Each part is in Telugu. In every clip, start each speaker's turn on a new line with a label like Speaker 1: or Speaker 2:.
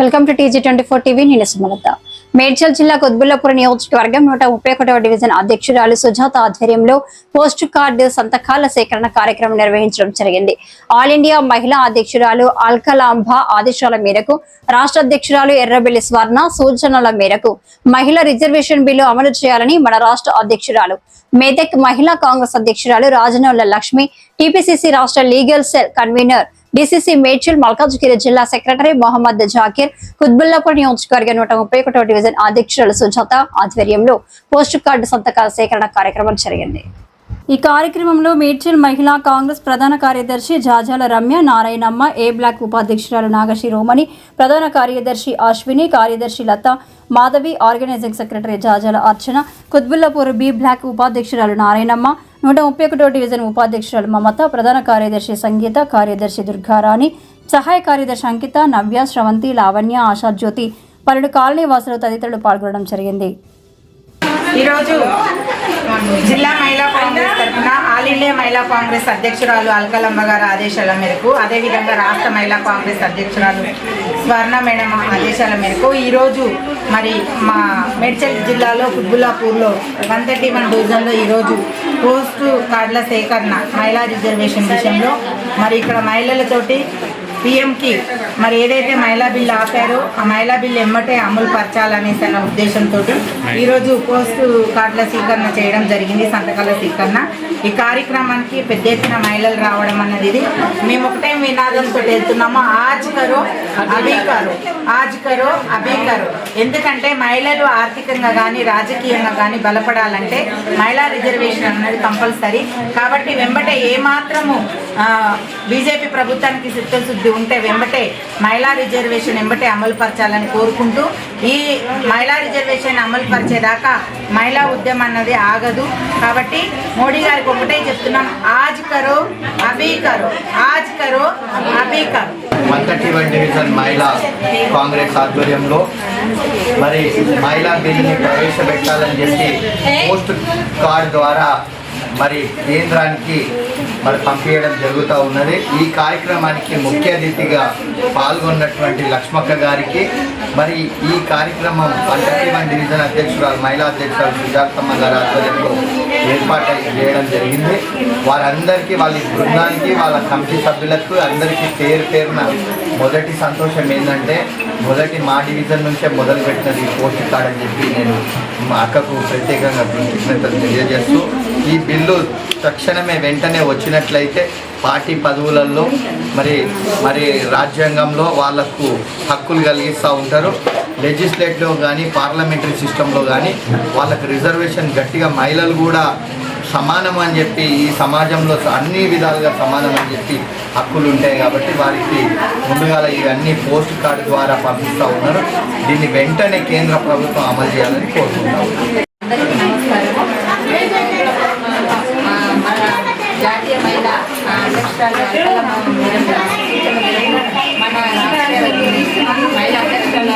Speaker 1: Welcome to TG24 TV. నేను సుమలత. మేడ్చల్ జిల్లా కొత్బుల్లాపూర్ నియోజకవర్గం 131వ డివిజన్ అధ్యక్షురాలు సుజాత ఆధ్వర్యంలో పోస్ట్ కార్డు సంతకాల సేకరణ కార్యక్రమం నిర్వహించడం జరిగింది. ఆల్ ఇండియా మహిళా అధ్యక్షురాలు అల్కలాంబ ఆదేశాల మేరకు రాష్ట్ర అధ్యక్షురాలు ఎర్రబెల్లి స్వర్ణ సూచనల మేరకు మహిళా రిజర్వేషన్ బిల్లు అమలు చేయాలని మన రాష్ట్ర అధ్యక్షురాలు మెదక్ మహిళా కాంగ్రెస్ అధ్యక్షురాలు రాజనౌల లక్ష్మి, టీపీసీసీ రాష్ట్ర legal cell convener DCC Medchal Malkajgiri జిల్లా సెక్రటరీ మొహమ్మద్ జాకీర్, కుత్బుల్లాపూర్ నియోజకవర్గం 131వ డివిజన్ అధ్యక్షురాలు సుజాత ఆధ్వర్యంలో పోస్ట్ కార్డు సంతకాల సేకరణ కార్యక్రమం జరిగింది. ఈ కార్యక్రమంలో మేడ్చల్ మహిళా కాంగ్రెస్ ప్రధాన కార్యదర్శి జాజాల రమ్య, నారాయణమ్మ, ఏ బ్లాక్ ఉపాధ్యక్షురాలు నాగశ్రీ రోమణి, ప్రధాన కార్యదర్శి అశ్విని, కార్యదర్శి Latha, Madhavi, organising secretary Jajala Archana, Quthbullapur B block ఉపాధ్యక్షురాలు నారాయణమ్మ, 131వ డివిజన్ ఉపాధ్యక్షురాలు మమత, ప్రధాన కార్యదర్శి సంగీత, కార్యదర్శి దుర్గారాణి, సహాయ కార్యదర్శి అంకిత, నవ్య, శ్రవంతి, లావణ్య, ఆశాజ్యోతి, పలువురు కాలనీ వాసులు తదితరులు పాల్గొనడం జరిగింది.
Speaker 2: ఈరోజు జిల్లా మహిళా కాంగ్రెస్ తరఫున ఆల్ ఇండియా మహిళా కాంగ్రెస్ అధ్యక్షురాలు అల్కలాంబ గారి ఆదేశాల మేరకు, అదేవిధంగా రాష్ట్ర మహిళా కాంగ్రెస్ అధ్యక్షురాలు స్వర్ణ మేడం ఆదేశాల మేరకు ఈరోజు మరి మా మేడ్చల్ జిల్లాలో కుత్బుల్లాపూర్లో 131 డివిజన్లో ఈరోజు పోస్టు కార్డుల సేకరణ మహిళా రిజర్వేషన్ విషయంలో మరి ఇక్కడ మహిళలతోటి పిఎంకి మరి ఏదైతే మహిళా బిల్లు ఆపారో ఆ మహిళా బిల్లు ఎమ్మటే అమలు పరచాలనే ఉద్దేశంతో ఈరోజు పోస్టు కార్డుల స్వీకరణ చేయడం జరిగింది, సంతకాల స్వీకరణ. ఈ కార్యక్రమానికి పెద్ద ఎత్తున మహిళలు రావడం అన్నది ఇది. మేము ఒకటే నినాదంతో వెళ్తున్నాము, ఆజ్ కరో అభీ కరో, ఆజ్ కరో అభీ కరో. ఎందుకంటే మహిళలు ఆర్థికంగా కానీ రాజకీయంగా కానీ బలపడాలంటే మహిళా రిజర్వేషన్ అన్నది కంపల్సరీ. కాబట్టి వెంబటే ఏమాత్రము బీజేపీ ప్రభుత్వానికి చిత్తశుద్ధి ఉంటే వెంబటే మహిళా రిజర్వేషన్ వెంబటే అమలు పరచాలని కోరుకుంటూ, ఈ మహిళా రిజర్వేషన్ అమలు పరిచేదాకా మహిళా ఉద్యమం అన్నది ఆగదు. కాబట్టి మోడీ గారికి ఒకటే చెప్తున్నాం, ఆజ్ కరో అభీ కరో, ఆజ్ కరో అభీ కరో.
Speaker 3: 131 డివిజన్ మహిళా కాంగ్రెస్ ఆధ్వర్యంలో మరి మహిళా బిల్లుని ప్రవేశపెట్టాలని చెప్పి పోస్ట్ కార్డ్ ద్వారా మరి కేంద్రానికి మరి పంపించడం జరుగుతూ ఉన్నది. ఈ కార్యక్రమానికి ముఖ్య అతిథిగా పాల్గొన్నటువంటి లక్ష్మక్క గారికి, మరి ఈ కార్యక్రమం 131 డివిజన్ అధ్యక్షురాలు మహిళా అధ్యక్షురాలు సుజాతమ్మ గారి ఆధ్వర్యంలో ఏర్పాటు చేయడం జరిగింది. వారందరికీ, వాళ్ళ బృందానికి, వాళ్ళ కమిటీ సభ్యులకు అందరికీ పేరున మొదటి సంతోషం ఏంటంటే, మొదటి మా డివిజన్ నుంచే మొదలుపెట్టినది పోస్ట్ కార్డ్ అని చెప్పి నేను మా అక్కకు ప్రత్యేకంగా కృతజ్ఞతలు తెలియజేస్తూ, ఈ బిల్లు తక్షణమే వెంటనే వచ్చినట్లయితే పార్టీ పదవులలో మరి రాజ్యాంగంలో వాళ్లకు హక్కులు కలిగిస్తూ ఉంటారు. లెజిస్లేటివ్ కానీ పార్లమెంటరీ సిస్టంలో కానీ వాళ్ళకు రిజర్వేషన్ గట్టిగా, మహిళలు కూడా సమానం అని చెప్పి, ఈ సమాజంలో అన్ని విధాలుగా సమానం అని చెప్పి హక్కులు ఉంటాయి. కాబట్టి వారికి ముందుగా ఇవన్నీ పోస్ట్ కార్డు ద్వారా పంపిస్తూ ఉన్నారు. దీన్ని వెంటనే కేంద్ర ప్రభుత్వం అమలు చేయాలని కోరుకుంటాం.
Speaker 4: జాతీయ మహిళా అధ్యక్షురాలు మన మహిళా అధ్యక్షురాల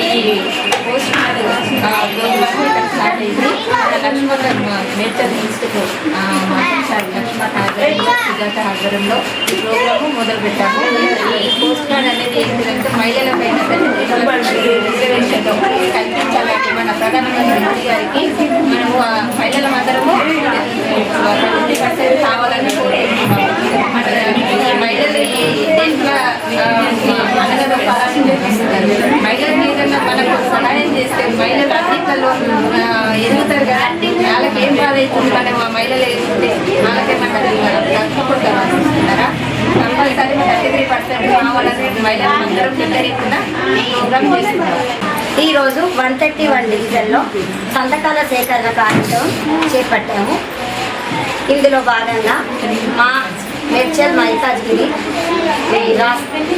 Speaker 4: ఈ పోస్ట్ స్టార్ట్ అయింది. లక్ష్మణ మేడ్చల్ ఇన్స్టిట్యూట్ లక్ష్మణ సుజాత ఆధ్వర్యంలో ఈ ప్రోగ్రాము మొదలుపెట్టాము. ఈ పోస్ట్ కార్డ్ అనేది ఏంటంటే మహిళలపైన రిజర్వేషన్లో కల్పించాలని మన ప్రధానమంత్రి మోడీ గారికి మనము మహిళలందరము 20% కావాలని కోరుకుంటున్నాము. మహిళలు ఈ దేంట్లో మనలో పాల్గొంటున్నారు. మహిళలకు ఏదైనా మనకు సహాయం చేస్తే మహిళలు అన్నింటిలో ఎదుగుతారు కదా. వాళ్ళకి ఏం బాధ అవుతుంది, మనం ఆ మహిళలు ఎదుగుతుంటే వాళ్ళకేమన్నా తప్పకుండా ఆశిస్తున్నారా? కంపల్సరీ 33% కావాలని మహిళలందరూ పెద్దరీతిన ఈ ప్రోగ్రామ్ చేస్తున్నారు.
Speaker 5: ఈరోజు 131 డివిజన్లో సంతకాల సేకరణ కార్యక్రమం చేపట్టాము. ఇందులో భాగంగా మా మేడ్చల్ మల్కాజ్గిరి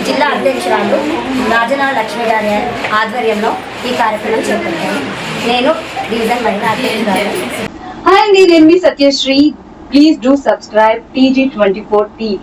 Speaker 5: జిల్లా అధ్యక్షురాలు రాజనౌల లక్ష్మి గారి ఆధ్వర్యంలో ఈ కార్యక్రమం చేపట్టాము. నేను డివిజన్ మహిళా అధ్యక్షురాలు.
Speaker 6: హాయ్ అండి, నేను మీ Satyasri. Please do subscribe TG24 TV.